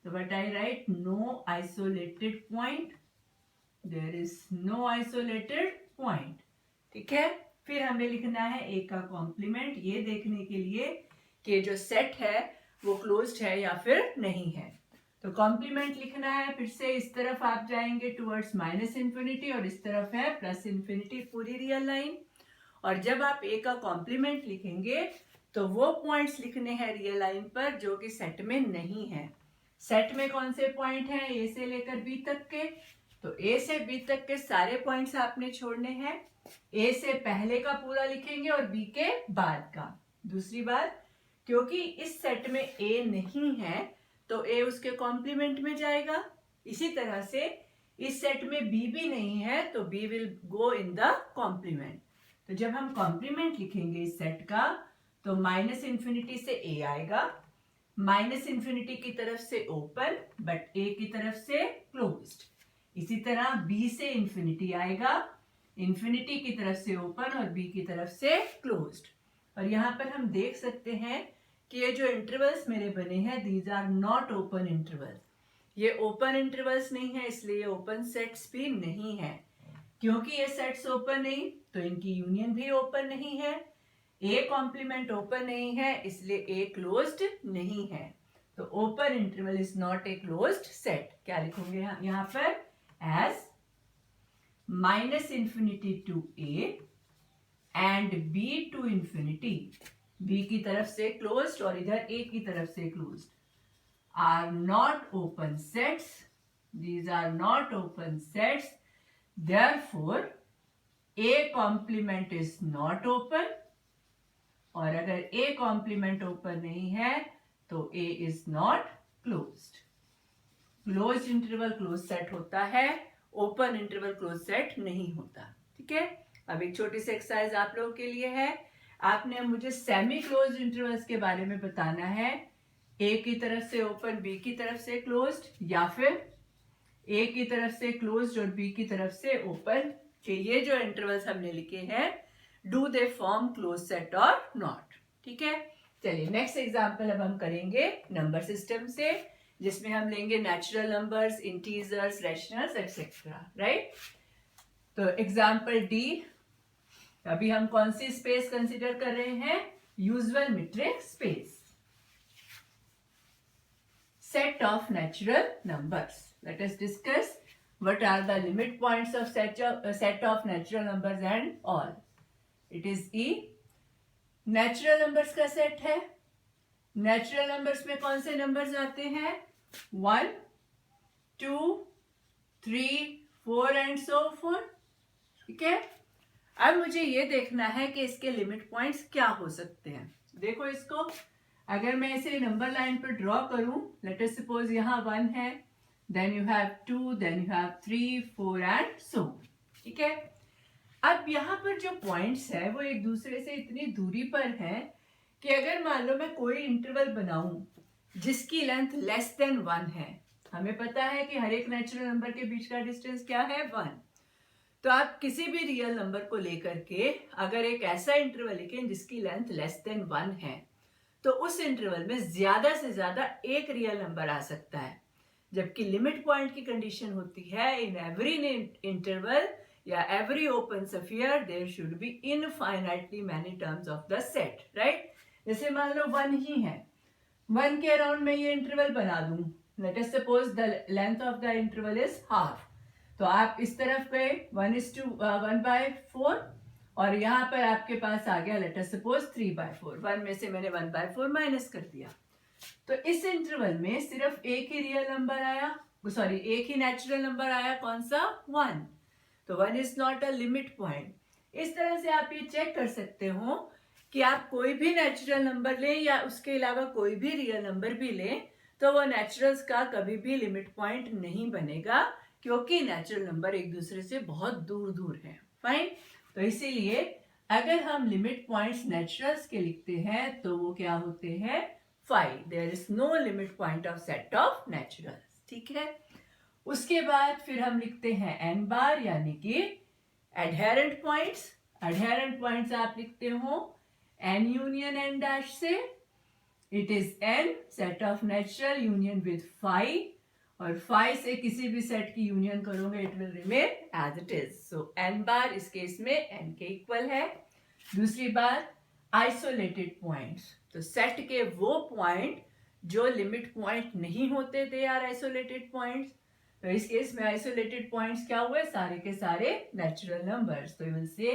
तो what I write? No isolated point, there is no isolated point. ठीक है, फिर हमें लिखना है ए का कॉम्प्लीमेंट, ये देखने के लिए कि जो सेट है वो क्लोज्ड है या फिर नहीं है। तो कॉम्प्लीमेंट लिखना है, फिर से इस तरफ आप जाएंगे टुवर्ड्स माइनस इन्फिनिटी और इस तरफ है प्लस इन्फिनिटी, पूरी रियल लाइन। और जब आप ए का कॉम्प्लीमेंट लिखेंगे तो वो पॉइंट्स लिखने हैं रियल लाइन पर जो कि सेट में नहीं है। सेट में कौन से पॉइंट हैं? ए से लेकर बी तक के। तो ए से बी तक के सारे पॉइंट्स आपने छोड़ने हैं। ए से पहले का पूरा लिखेंगे और बी के बाद का। दूसरी बात, क्योंकि इस सेट में ए नहीं है तो ए उसके कॉम्प्लीमेंट में जाएगा। इसी तरह से इस सेट में बी भी नहीं है तो B will go in the complement. तो जब हम कॉम्प्लीमेंट लिखेंगे इस सेट का तो माइनस इन्फिनिटी से ए आएगा, माइनस इन्फिनिटी की तरफ से ओपन बट ए की तरफ से क्लोज्ड। इसी तरह बी से इन्फिनिटी आएगा, इन्फिनिटी की तरफ से ओपन और बी की तरफ से क्लोज्ड। और यहाँ पर हम देख सकते हैं कि ये जो इंटरवल्स मेरे बने हैं these are not open intervals. ये ओपन इंटरवल्स नहीं है, इसलिए ये ओपन सेट्स भी नहीं है। क्योंकि ये सेट्स ओपन नहीं तो इनकी यूनियन भी ओपन नहीं है। ए कॉम्प्लीमेंट ओपन नहीं है, इसलिए ए क्लोज्ड नहीं है। तो open interval is not a closed set. क्या लिखोगे यहाँ पर? As minus infinity to A and B to infinity, B की तरफ से क्लोज्ड और इधर ए की तरफ से closed, are not open sets. These are not open sets, therefore A complement is not open. और अगर ए कॉम्प्लीमेंट ओपन नहीं है तो A is not closed. Close interval close set होता है, ओपन इंटरवल क्लोज सेट नहीं होता। ठीक है, अब एक छोटी सी एक्सरसाइज आप लोगों के लिए है। आपने मुझे सेमी क्लोज इंटरवल्स के बारे में बताना है। ए की तरफ से ओपन, बी की तरफ से क्लोज्ड, या फिर ए की तरफ से क्लोज्ड और बी की तरफ से ओपन, कि ये जो इंटरवल्स हमने लिखे हैं do they form close set और नॉट। ठीक है, चलिए नेक्स्ट एग्जांपल अब हम करेंगे नंबर सिस्टम से, जिसमें हम लेंगे natural numbers, integers, rationals etcetera. Right, तो एग्जांपल डी। अभी हम कौन सी स्पेस कंसीडर कर रहे हैं? Usual metric space. Set of natural numbers. Let us discuss what are the limit points of set of natural numbers and all. It is E. Natural numbers का set है। Natural numbers में कौन से numbers आते हैं? 1, 2, 3, 4 and so for. ठीक है, अब मुझे ये देखना है कि इसके लिमिट पॉइंट्स क्या हो सकते हैं। देखो इसको, अगर मैं इसे नंबर लाइन पर ड्रॉ करूं, लेट अस सपोज यहाँ 1 है, then you have 2, then you have 3, 4 and so. ठीक है. अब यहाँ पर जो पॉइंट्स है वो एक दूसरे से इतनी दूरी पर हैं कि अगर मान लो मैं कोई इंटरवल बनाऊं जिसकी लेंथ लेस देन 1 है, हमें पता है कि हर एक नेचुरल नंबर के बीच का डिस्टेंस क्या है 1, तो आप किसी भी रियल नंबर को लेकर के अगर एक ऐसा इंटरवल लिखें जिसकी लेंथ लेस देन 1 है, तो उस इंटरवल में ज्यादा से ज्यादा एक रियल नंबर आ सकता है, जबकि लिमिट पॉइंट की कंडीशन होती है इन एवरी इंटरवल या every open sphere there should be infinitely many terms of the set, right. जैसे मान लो 1 ही है, 1 के अराउंड मैं ये इंटरवल बना दूं. Late us suppose the length of the interval is half, तो आप इस तरफ गए 1:1/4 और यहाँ पर आपके पास आ गया लेट अस सपोज 3/4. 1 में से मैंने 1/4 माइनस कर दिया, तो इस इंटरवल में सिर्फ एक ही रियल नंबर आया, सॉरी एक ही नेचुरल नंबर आया, कौन सा 1. तो 1 is not a limit point. इस तरह से आप ये चेक कर सकते हो कि आप कोई भी नेचुरल नंबर लें या उसके अलावा कोई भी रियल नंबर भी लें तो वो नेचुरल्स का कभी भी लिमिट पॉइंट नहीं बनेगा, क्योंकि नेचुरल नंबर एक दूसरे से बहुत दूर दूर हैं. फाइन. तो इसीलिए अगर हम लिमिट पॉइंट्स नेचुरल्स के लिखते हैं तो वो क्या होते हैं 5. There is no limit point of set of naturals. ठीक है. उसके बाद फिर हम लिखते हैं n बार, यानी कि एडहेरेंट पॉइंट्स. एडहेरेंट पॉइंट्स आप लिखते हो n यूनियन n डैश से. It is n set of natural union with 5, और 5 से किसी भी सेट की यूनियन करोगे it will remain as it is. So n bar इस केस में n के इक्वल है. दूसरी बात आइसोलेटेड पॉइंट्स, तो सेट के वो पॉइंट जो लिमिट पॉइंट नहीं होते दे आर आइसोलेटेड पॉइंट्स. तो इस केस में आइसोलेटेड पॉइंट्स क्या हुए, सारे के सारे नेचुरल नंबर्स. तो you will say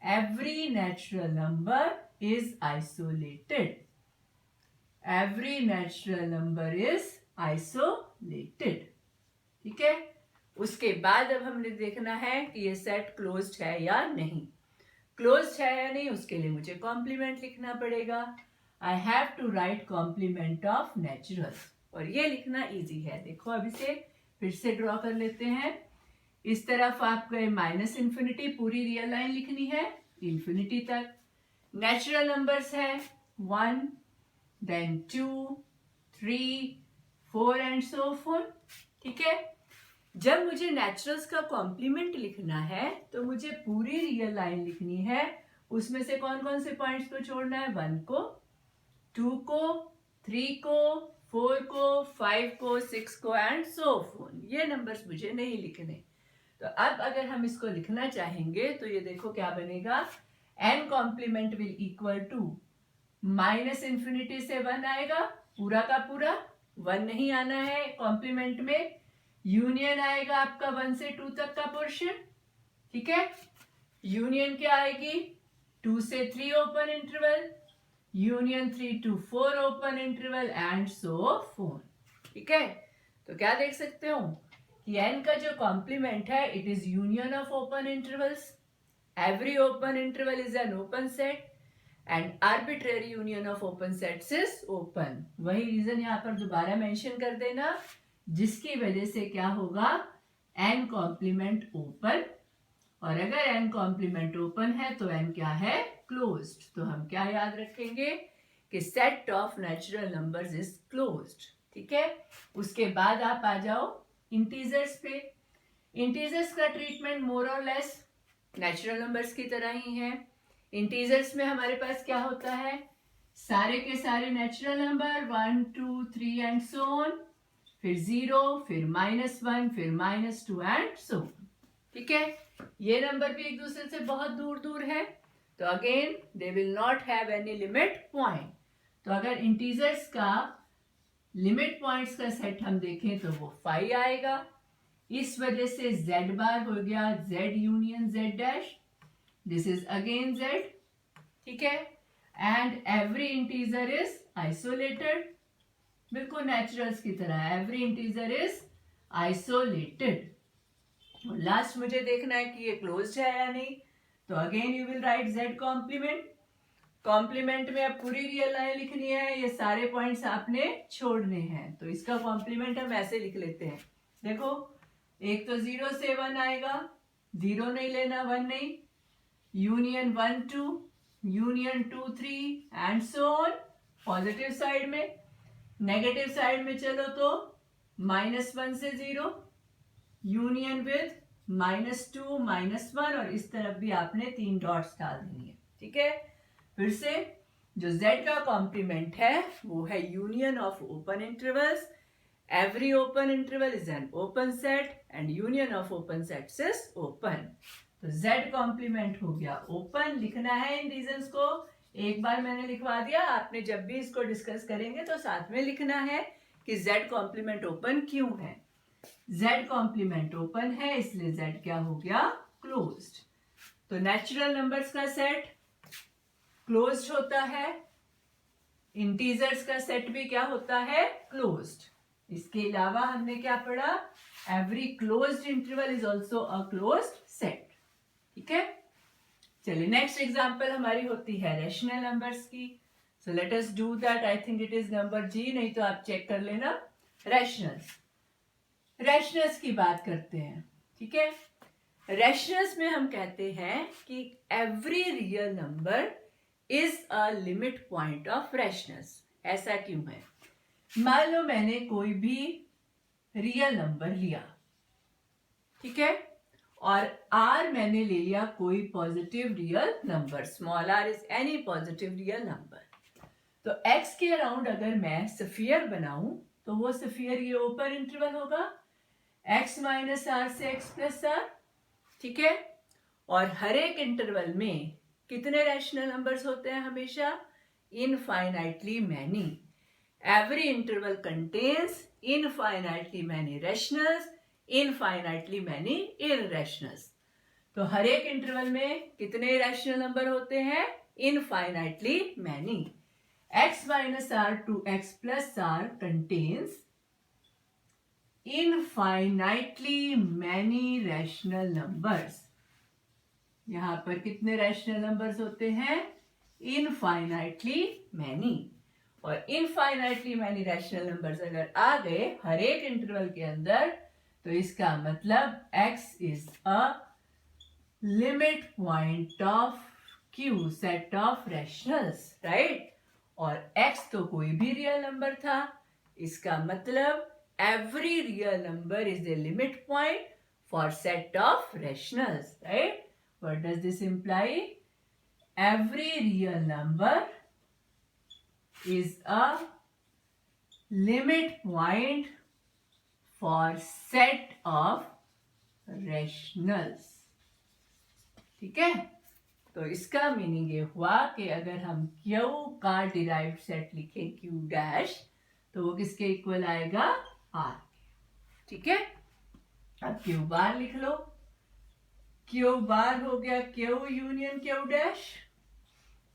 every natural number is isolated. Every natural number is isolated. ठीक है. उसके बाद अब हमने देखना है कि ये सेट क्लोज्ड है या नहीं. क्लोज्ड है या नहीं उसके लिए मुझे कॉम्प्लीमेंट लिखना पड़ेगा. I have to write complement of naturals, और ये लिखना इजी है. देखो अभी से फिर से ड्रॉ कर लेते हैं. इस तरफ आप गए -इन्फिनिटी, पूरी रियल लाइन लिखनी है इन्फिनिटी तक. नेचुरल नंबर्स है 1, देन 2, 3, 4 एंड सो फॉर. ठीक है. जब मुझे नेचुरल्स का कॉम्प्लीमेंट लिखना है तो मुझे पूरी रियल लाइन लिखनी है. उसमें से कौन कौन से पॉइंट्स को छोड़ना है, 1 को, 2 को, 3 को, 4 को, 5 को, 6 को एंड सो ऑन. ये नंबर्स मुझे नहीं लिखने. तो अब अगर हम इसको लिखना चाहेंगे तो ये देखो क्या बनेगा, n complement will equal to -infinity से 1 आएगा, पूरा का पूरा 1 नहीं आना है कॉम्प्लीमेंट में. यूनियन आएगा आपका 1 से 2 तक का पोर्शन. ठीक है. यूनियन क्या आएगी, 2 से 3 open interval, union 3 to 4 open interval and so on. ठीक है. तो क्या देख सकते हो कि n का जो कॉम्प्लीमेंट है it is union of open intervals. Every open interval is an open set and arbitrary union of open sets is open. वही रीजन यहाँ पर दोबारा मेंशन कर देना, जिसकी वजह से क्या होगा, n कॉम्प्लीमेंट ओपन, और अगर n कॉम्प्लीमेंट ओपन है तो n क्या है, क्लोज्ड. तो हम क्या याद रखेंगे कि set of natural numbers is closed. ठीक है. उसके बाद आप आ जाओ इंटीजर्स पे. इंटीजर्स का ट्रीटमेंट मोर और लेस नेचुरल नंबर्स की तरह ही है. इंटीजर्स में हमारे पास क्या होता है, सारे के सारे natural number 1, 2, 3 and so on, फिर 0, फिर -1, फिर -2 एंड सो. ठीक है. ये नंबर भी एक दूसरे से बहुत दूर दूर है, तो again they will not have any limit point. तो अगर इंटीजर्स का लिमिट पॉइंट्स का सेट हम देखें तो वो 5 आएगा. इस वजह से z बार हो गया z union z dash. This is again z. ठीक है. And every integer is isolated, बिल्कुल नेचुरल्स की तरह every integer is isolated. Last मुझे देखना है कि ये क्लोज्ड है या नहीं. तो again you will write z complement. Complement में अब पूरी रियल लाइन लिखनी है, ये सारे पॉइंट्स आपने छोड़ने हैं, तो इसका कॉम्प्लीमेंट हम ऐसे लिख लेते हैं। देखो, एक तो 0 से 1 आएगा, 0 नहीं लेना, 1 नहीं, union 1 2, union 2 3 and so on. Positive side में, नेगेटिव साइड में चलो तो -1 से 0, यूनियन विद -2 -1, और इस तरफ भी आपने 3 डॉट्स डाल देनी है। ठीक है, फिर से जो z का कॉम्प्लीमेंट है वो है union of open intervals. Every open interval is an open set and union of open sets is open. तो z कॉम्प्लीमेंट हो गया ओपन। लिखना है इन रीजंस को, एक बार मैंने लिखवा दिया, आपने जब भी इसको डिस्कस करेंगे तो साथ में लिखना है कि z कॉम्प्लीमेंट ओपन क्यों है। z कॉम्प्लीमेंट ओपन है इसलिए z क्या हो गया, क्लोज्ड। तो नेचुरल नंबर्स का सेट क्लोज्ड होता है, इंटीजर्स का सेट भी क्या होता है, क्लोज्ड। इसके अलावा हमने क्या पढ़ा, every closed interval is also a closed set. ठीक है, चलिए नेक्स्ट एग्जांपल हमारी होती है रैशनल नंबर्स की। So let us do that. I think it is number जी, नहीं तो आप चेक कर लेना। रैशनल्स की बात करते हैं। ठीक है, रैशनल्स में हम कहते हैं कि every real number is a limit point of rationals. ऐसा क्यों है, मान लो मैंने कोई भी रियल नंबर लिया, ठीक है, और r मैंने ले लिया कोई positive real number, small r is any positive real number. तो x के अराउंड अगर मैं स्फीयर बनाऊं तो वो स्फीयर ये ओपन इंटरवल होगा, x माइनस आर से x प्लस आर। ठीक है, और हर एक इंटरवल में कितने रैशनल नंबर्स होते हैं, हमेशा infinitely many. Every interval contains infinitely many rationals, infinitely many irrationals. तो हर एक इंटरवल में कितने रैशनल नंबर होते हैं, infinitely many. x minus R to x plus R contains infinitely many rational numbers. यहां पर कितने रैशनल नंबर्स होते हैं, इनफाइनाइटली मैनी। और इनफाइनाइटली मैनी रैशनल नंबर्स अगर आ गए हर एक इंटरवल के अंदर, तो इसका मतलब x is a limit point of q set of rationals, right. और x तो कोई भी रियल नंबर था, इसका मतलब every real number is a limit point for set of rationals, right. What does this imply? Every real number is a limit point for set of rationals. ठीक है, तो इसका मीनिंग ये हुआ कि अगर हम Q का डिराइव्ड सेट लिखें Q डैश, तो वो किसके इक्वल आएगा, R। ठीक है, अब Q बार लिख लो। Q बार हो गया Q यूनियन Q डैश।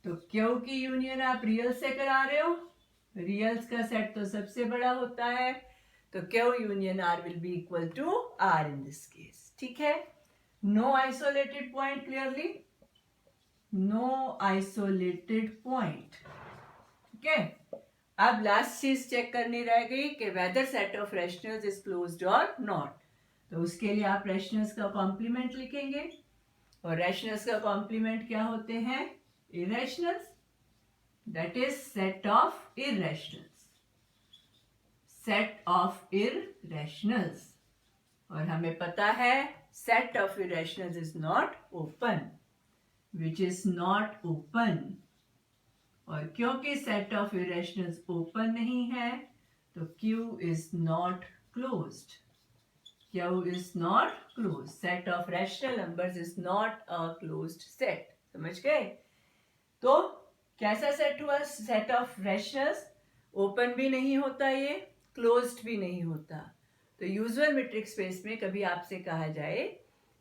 तो Q की यूनियन आप रियल से करा रहे हो, रियल्स का सेट तो सबसे बड़ा होता है, तो Q union R will be equal to R in this case. ठीक है, no isolated point, clearly no isolated point. ठीक है, अब लास्ट चीज चेक करनी रह गई कि whether set of rationals is closed और नॉट। तो उसके लिए आप रैशनल्स का कॉम्प्लीमेंट लिखेंगे, और रैशनल्स का कॉम्प्लीमेंट क्या होते हैं, irrationals, that is set of irrationals, set of irrationals. और हमें पता है set of irrationals is not open, which is not open. और क्योंकि सेट ऑफ इररेशनल्स ओपन नहीं है, तो Q is not closed. Q is not closed. Set of rational numbers is not a closed set. समझ गए? तो कैसा सेट हुआ, सेट ऑफ रैशनल्स, ओपन भी नहीं होता, ये क्लोज्ड भी नहीं होता। तो यूजुअल मीट्रिक स्पेस में कभी आपसे कहा जाए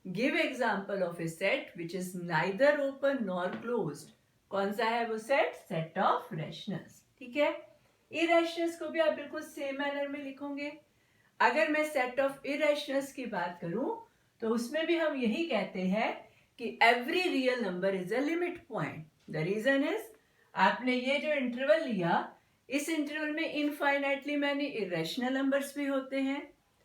give example of A set which is neither open nor closed, कौन सा है वो सेट, सेट ऑफ रैशनल्स। ठीक है, इररेशनल्स को भी आप बिल्कुल सेम मैनर में लिखोगे। अगर मैं सेट ऑफ इररेशनल्स की बात करूं तो उसमें भी हम यही कहते हैं कि every real number is a limit point. The reason is आपने ये जो इंटरवल लिया, इस इंटरवल में इनफाइनाइटली मैनी इरेशनल नंबर्स भी होते हैं।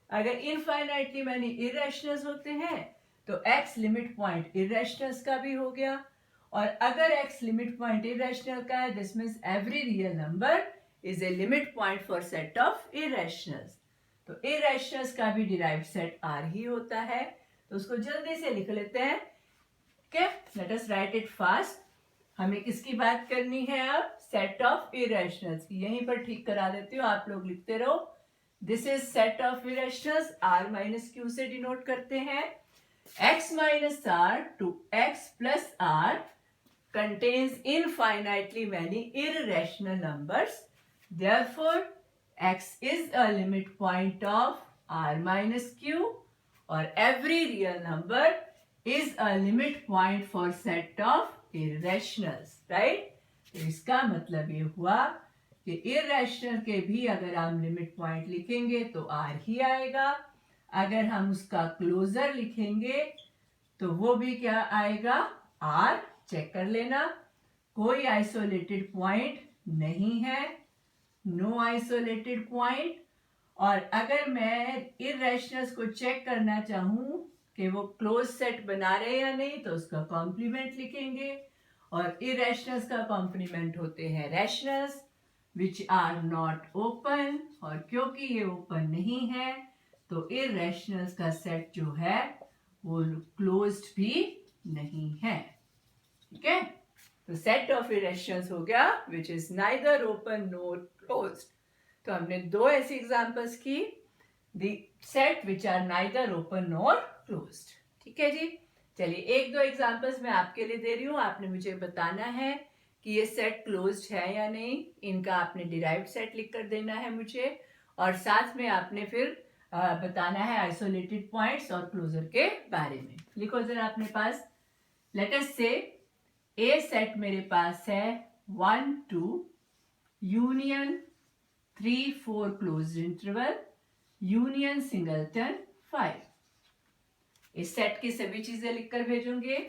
अगर इनफाइनाइटली मैनी इरेशनल्स होते हैं तो एक्स लिमिट पॉइंट इरेशनल्स का भी हो गया, और अगर एक्स लिमिट पॉइंट इरेशनल का है, this means every real number is a limit point for set of irrationals. तो इरेशनल्स का भी डिराइव्ड सेट आर ही होता है। तो उसको जल्दी से लिख लेते हैं। Okay, late us right it fast. हमें किसकी बात करनी है अब? सेट ऑफ इरेशनल्स की। यहीं पर ठीक करा देती हूँ, आप लोग लिखते रहो। This is set of irrationals, R minus Q से डिनोट करते हैं। x minus r to x plus r contains infinitely many irrational numbers. Therefore, x is a limit point of r minus q, or every real number is a limit point for set of irrationals. Right? तो इसका मतलब ये हुआ कि irrational के भी अगर हम लिमिट पॉइंट लिखेंगे तो r ही आएगा। अगर हम उसका क्लोजर लिखेंगे तो वो भी क्या आएगा? आर। चेक कर लेना, कोई आइसोलेटेड पॉइंट नहीं है, नो आइसोलेटेड पॉइंट। और अगर मैं इरेशनल्स को चेक करना चाहूं कि वो क्लोज सेट बना रहे या नहीं, तो उसका कॉम्प्लीमेंट लिखेंगे, और इरेशनल्स का कॉम्प्लीमेंट होते हैं rationals which are not open, और क्योंकि ये ओपन नहीं है तो इरेशनल्स का सेट जो है वो क्लोज्ड भी नहीं है। ठीक है, तो सेट ऑफ इरेशनल्स हो गया which is neither open nor closed. तो हमने दो ऐसी एग्जांपल्स की, the set which are neither open nor closed. ठीक है जी, चलिए एक दो एग्जांपल्स मैं आपके लिए दे रही हूँ, आपने मुझे बताना है कि ये सेट क्लोज्ड है या नहीं। इनका आपने डिराइव्ड सेट लिख कर देना है मुझे, और साथ में आपने फिर बताना है आइसोलेटेड पॉइंट्स और क्लोजर के बारे में। लिखो जरा अपने पास। लेट अस से ए सेट मेरे पास है 1 2 union 3 4 closed interval union singleton 5। इस सेट की सभी चीजें लिखकर भेजूंगे।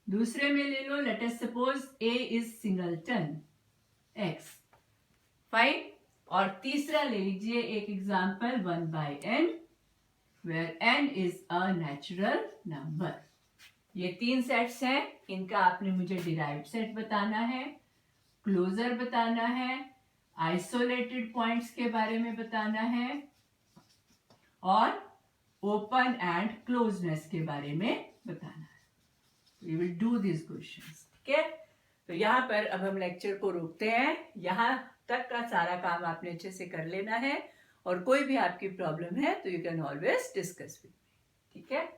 दूसरे में ले लो, let us suppose A is singleton X 5, और तीसरा ले लीजिए एक example 1/n where n is a natural number. ये तीन सेट्स हैं, इनका आपने मुझे डिराइव्ड सेट बताना है, क्लोजर बताना है, आइसोलेटेड पॉइंट्स के बारे में बताना है, और ओपन एंड क्लोजनेस के बारे में बताना है। We will do this questions. ठीक है, तो यहाँ पर अब हम लेक्चर को रोकते हैं। यहाँ तक का सारा काम आपने अच्छे से कर लेना है, और कोई भी आपकी प्रॉब्लम है तो you can always discuss with me. ठीक है।